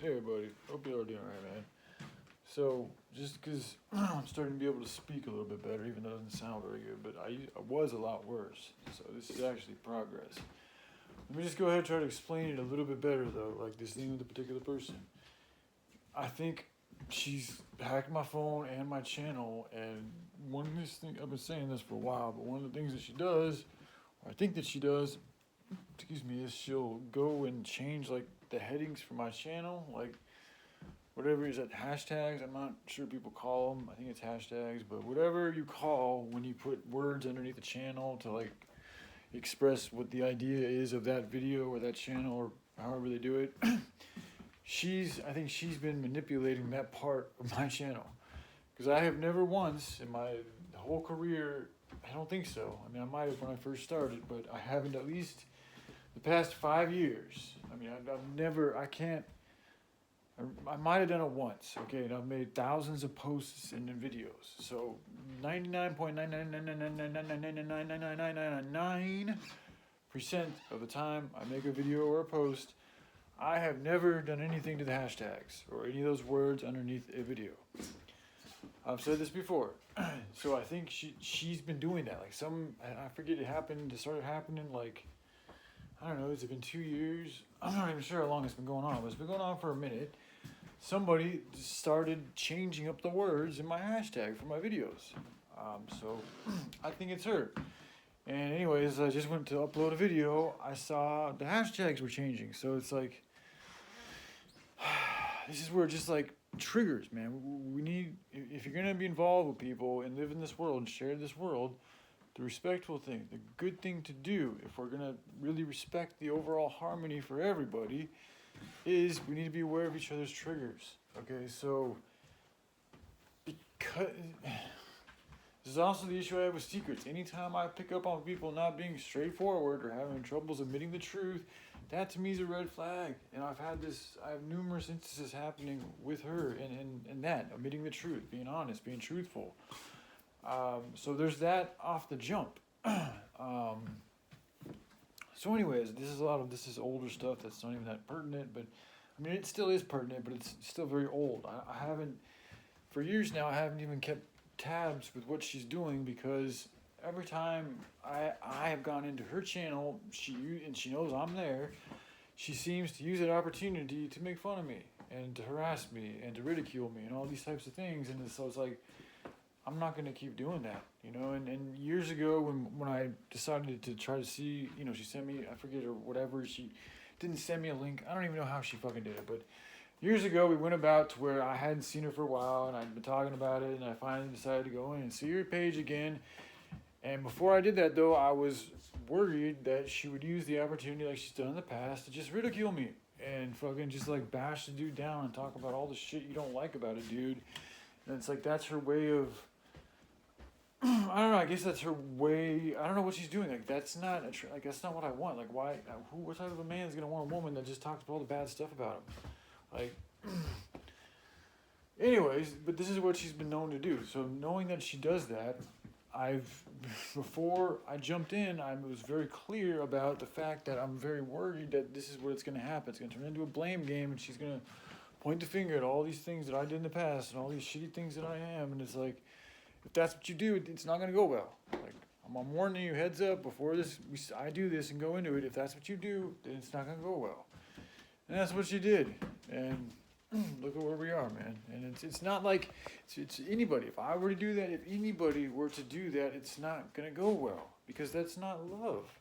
Hey buddy, hope you're doing alright, man. So, just because I'm starting to be able to speak a little bit better, even though it doesn't sound very good, but I was a lot worse. So, this is actually progress. Let me just go ahead and try to explain it a little bit better, though, like this thing with the particular person. I think she's hacked my phone and my channel, and one of these things, I've been saying this for a while, but one of the things that she does, or I think that she does, excuse me, is she'll go and change like the headings for my channel, like whatever is that hashtags. I'm not sure people call them. I think it's hashtags, but whatever you call when you put words underneath the channel to like express what the idea is of that video or that channel or however they do it. I think she's been manipulating that part of my channel because I have never once in my whole career. I don't think so. I mean, I might have when I first started, but I haven't at least the past 5 years. I mean, I've never. I can't. I might have done it once, okay, and I've made thousands of posts and videos. So 99.99999999999% of the time I make a video or a post, I have never done anything to the hashtags or any of those words underneath a video. I've said this before. So I think she's been doing that. Like I forget it started happening like, I don't know, has it been 2 years? I'm not even sure how long it's been going on, but it's been going on for a minute. Somebody started changing up the words in my hashtag for my videos. So I think it's her. And anyways, I just went to upload a video. I saw the hashtags were changing. So it's like, this is where it just like triggers, man. We need, if you're going to be involved with people and live in this world and share this world, the respectful thing, the good thing to do, if we're going to really respect the overall harmony for everybody, is we need to be aware of each other's triggers. Okay, so because this is also the issue I have with secrets. Anytime I pick up on people not being straightforward or having troubles admitting the truth, that to me is a red flag. And I have numerous instances happening with her and that, admitting the truth, being honest, being truthful. So there's that off the jump. So anyways, this is older stuff that's not even that pertinent, but I mean, it still is pertinent, but it's still very old. I haven't, for years now, I haven't even kept tabs with what she's doing because every time I have gone into her channel, she knows I'm there, she seems to use that opportunity to make fun of me and to harass me and to ridicule me and all these types of things. And so it's like, I'm not going to keep doing that, you know. And years ago when I decided to try to see, you know, she sent me, I forget, or whatever, she didn't send me a link. I don't even know how she fucking did it, but years ago we went about to where I hadn't seen her for a while and I'd been talking about it, and I finally decided to go in and see her page again. And before I did that though, I was worried that she would use the opportunity like she's done in the past to just ridicule me and fucking just like bash the dude down and talk about all the shit you don't like about it, dude. And it's like, that's her way of, I don't know. I guess that's her way. I don't know what she's doing. Like that's not like that's not what I want. Like why? What type of a man is gonna want a woman that just talks about all the bad stuff about him? Like, anyways, but this is what she's been known to do. So knowing that she does that, before I jumped in, I was very clear about the fact that I'm very worried that this is what it's gonna happen. It's gonna turn into a blame game, and she's gonna point the finger at all these things that I did in the past and all these shitty things that I am, and it's like, if that's what you do, it's not going to go well. Like, I'm warning you, heads up, before I do this and go into it. If that's what you do, then it's not going to go well. And that's what she did. And look at where we are, man. And it's not like it's anybody. If I were to do that, if anybody were to do that, it's not going to go well. Because that's not love.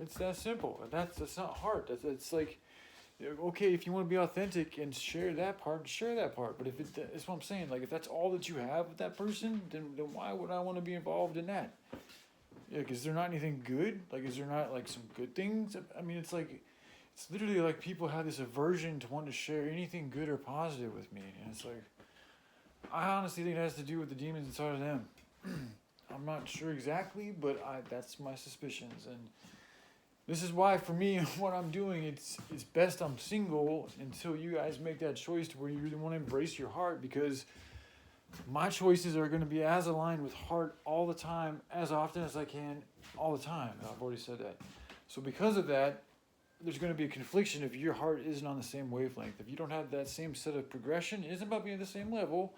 It's that simple. That's not heart. That's like, okay, if you want to be authentic and share that part, share that part. But that's what I'm saying. Like, if that's all that you have with that person, then why would I want to be involved in that? Yeah, is there not anything good? Like, is there not, like, some good things? I mean, it's like, it's literally like people have this aversion to want to share anything good or positive with me. And it's like, I honestly think it has to do with the demons inside of them. I'm not sure exactly, but that's my suspicions. And this is why, for me, what I'm doing, it's best I'm single until you guys make that choice to where you really want to embrace your heart, because my choices are going to be as aligned with heart all the time, as often as I can, all the time. And I've already said that. So because of that, there's going to be a confliction if your heart isn't on the same wavelength. If you don't have that same set of progression, it isn't about being at the same level,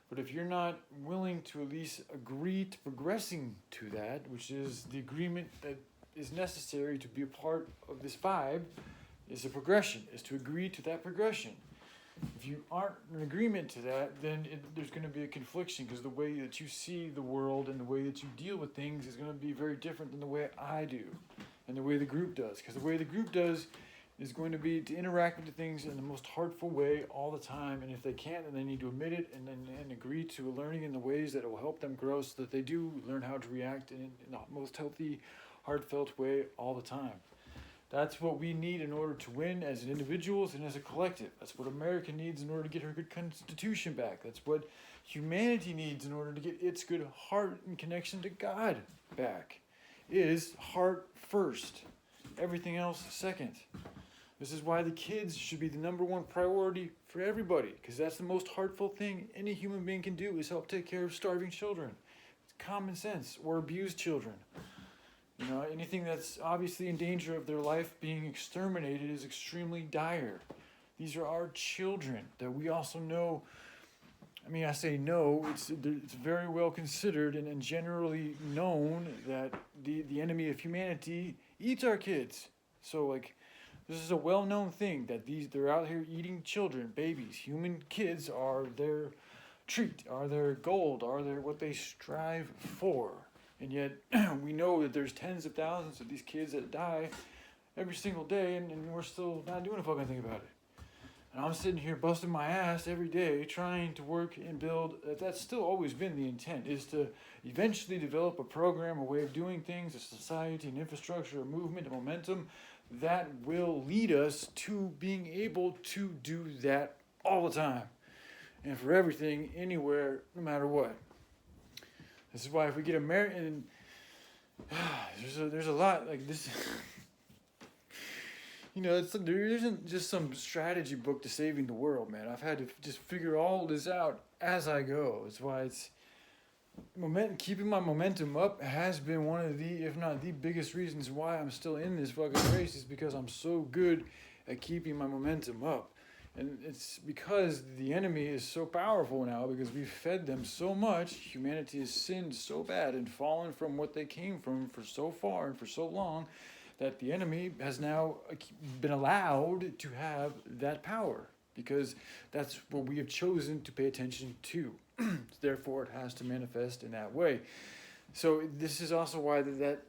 but if you're not willing to at least agree to progressing to that, which is the agreement that is necessary to be a part of this vibe, is a progression, is to agree to that progression. If you aren't in agreement to that, then there's going to be a confliction, because the way that you see the world and the way that you deal with things is going to be very different than the way I do and the way the group does. Because the way the group does is going to be to interact with the things in the most heartful way all the time. And if they can't, then they need to admit it and agree to learning in the ways that will help them grow, so that they do learn how to react in the most healthy, heartfelt way all the time. That's what we need in order to win as individuals and as a collective. That's what America needs in order to get her good constitution back. That's what humanity needs in order to get its good heart and connection to God back. Is heart first, everything else second. This is why the kids should be the number one priority for everybody, because that's the most heartfelt thing any human being can do, is help take care of starving children. It's common sense. Or abused children. You know, anything that's obviously in danger of their life being exterminated is extremely dire. These are our children that we also know. I mean, I say no, it's very well considered and generally known that the enemy of humanity eats our kids. So, like, this is a well-known thing that they're out here eating children, babies. Human kids are their treat, are their gold, are their what they strive for. And yet, we know that there's tens of thousands of these kids that die every single day, and we're still not doing a fucking thing about it. And I'm sitting here busting my ass every day trying to work and build. That's still always been the intent, is to eventually develop a program, a way of doing things, a society, an infrastructure, a movement, a momentum that will lead us to being able to do that all the time. And for everything, anywhere, no matter what. This is why if we get American, there's a lot like this. You know, there isn't just some strategy book to saving the world, man. I've had to just figure all this out as I go. That's why keeping my momentum up has been one of the, if not the biggest reasons why I'm still in this fucking race, is because I'm so good at keeping my momentum up. And it's because the enemy is so powerful now, because we've fed them so much. Humanity has sinned so bad and fallen from what they came from for so far and for so long, that the enemy has now been allowed to have that power, because that's what we have chosen to pay attention to. Therefore, it has to manifest in that way. So this is also why that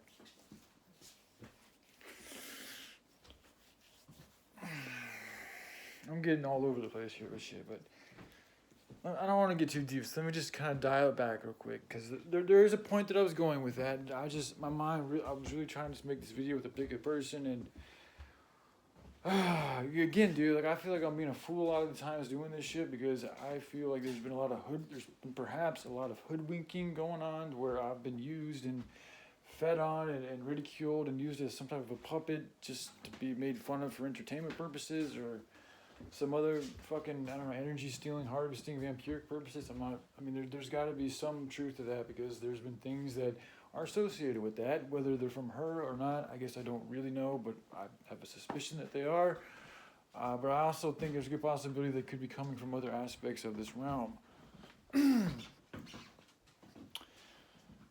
I'm getting all over the place here with shit, but I don't want to get too deep, so let me just kind of dial it back real quick, because there is a point that I was going with that, and I was really trying to just make this video with a bigger person, and again, dude, like, I feel like I'm being a fool a lot of the times doing this shit, because I feel like there's been perhaps a lot of hoodwinking going on, where I've been used and fed on and ridiculed and used as some type of a puppet just to be made fun of for entertainment purposes, or some other fucking, I don't know, energy stealing, harvesting, vampiric purposes. There's got to be some truth to that, because there's been things that are associated with that, whether they're from her or not. I guess I don't really know, but I have a suspicion that they are. But I also think there's a good possibility they could be coming from other aspects of this realm.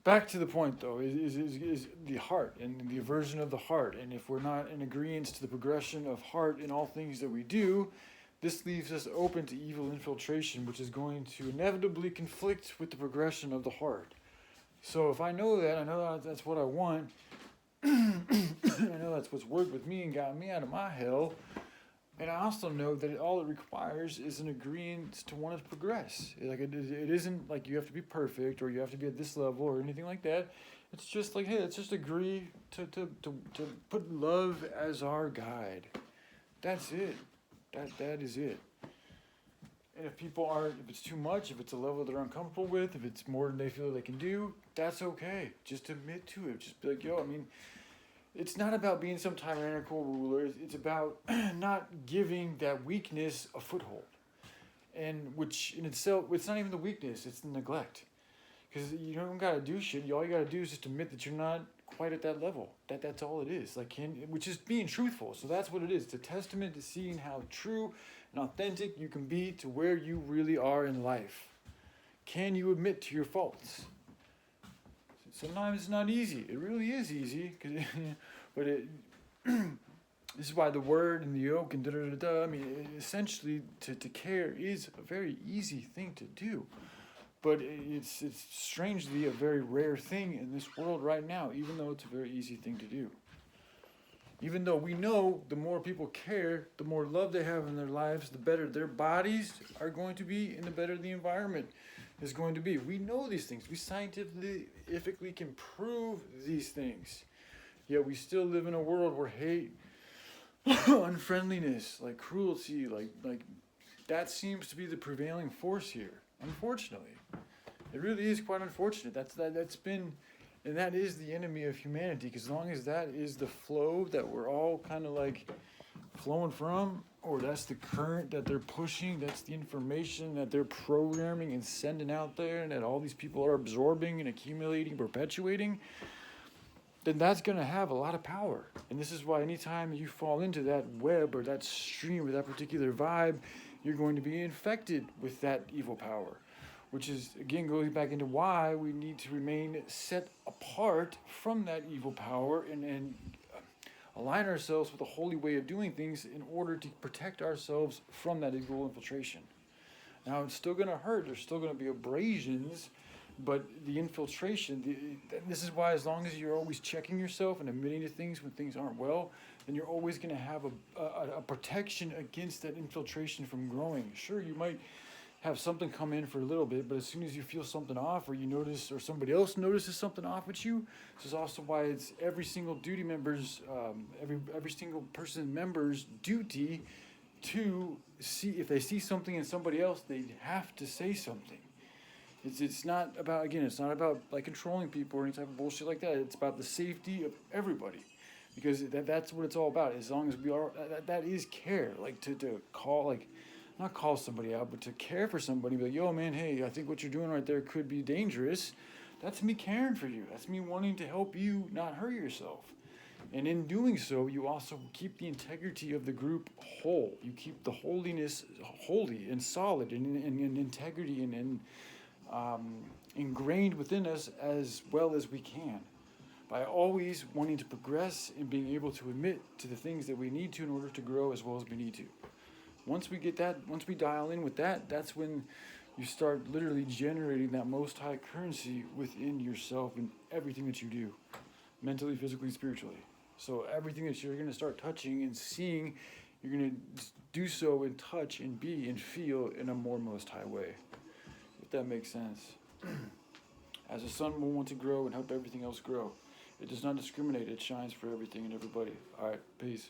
Back to the point, though, is the heart and the aversion of the heart. And if we're not in agreement to the progression of heart in all things that we do, this leaves us open to evil infiltration, which is going to inevitably conflict with the progression of the heart. So if I know that's what I want, I know that's what's worked with me and got me out of my hell, and I also know that all it requires is an agreement to want to progress. Like it isn't like you have to be perfect or you have to be at this level or anything like that. It's just like, hey, let's just agree to put love as our guide. That's it. That is it. And if it's too much, if it's a level they're uncomfortable with, if it's more than they feel they can do, that's okay. Just admit to it. Just be like, it's not about being some tyrannical ruler. It's about not giving that weakness a foothold. And which in itself, it's not even the weakness, it's the neglect. Because you don't got to do shit. All you got to do is just admit that you're not quite at that level. That's all it is. Like, which is being truthful. So that's what it is. It's a testament to seeing how true and authentic you can be to where you really are in life. Can you admit to your faults? Sometimes it's not easy. It really is easy, but this is why the word and the yoke and I mean, essentially, to care is a very easy thing to do. But it's strangely a very rare thing in this world right now, even though it's a very easy thing to do. Even though we know the more people care, the more love they have in their lives, the better their bodies are going to be and the better the environment is going to be. We know these things. We scientifically can prove these things. Yet we still live in a world where hate, unfriendliness, like cruelty, like that seems to be the prevailing force here. Unfortunately, it really is quite unfortunate. That's been, and that is the enemy of humanity. Because as long as that is the flow that we're all kind of like flowing from, or that's the current that they're pushing, that's the information that they're programming and sending out there, and that all these people are absorbing and accumulating, perpetuating, then that's going to have a lot of power. And this is why anytime you fall into that web or that stream or that particular vibe, you're going to be infected with that evil power, which is, again, going back into why we need to remain set apart from that evil power and align ourselves with a holy way of doing things in order to protect ourselves from that evil infiltration. Now, it's still going to hurt. There's still going to be abrasions, but the infiltration, this is why as long as you're always checking yourself and admitting to things when things aren't well, then you're always going to have a protection against that infiltration from growing. Sure, you might have something come in for a little bit, but as soon as you feel something off, or you notice, or somebody else notices something off with you, this is also why it's every single duty member's, every single person member's duty to see, if they see something in somebody else, they have to say something. It's not about, again, it's not about like controlling people or any type of bullshit like that. It's about the safety of everybody, because that's what it's all about. As long as we are, that is care. Like to call, like, not call somebody out, but to care for somebody. Be like, yo, man, hey, I think what you're doing right there could be dangerous. That's me caring for you. That's me wanting to help you not hurt yourself. And in doing so, you also keep the integrity of the group whole. You keep the holiness holy and solid and integrity and ingrained within us as well as we can, by always wanting to progress and being able to admit to the things that we need to in order to grow as well as we need to. Once we get that, once we dial in with that, that's when you start literally generating that most high currency within yourself and everything that you do, mentally, physically, spiritually. So everything that you're going to start touching and seeing, you're going to do so and touch and be and feel in a more most high way, if that makes sense. As a sun will want to grow and help everything else grow. It does not discriminate. It shines for everything and everybody. All right, peace.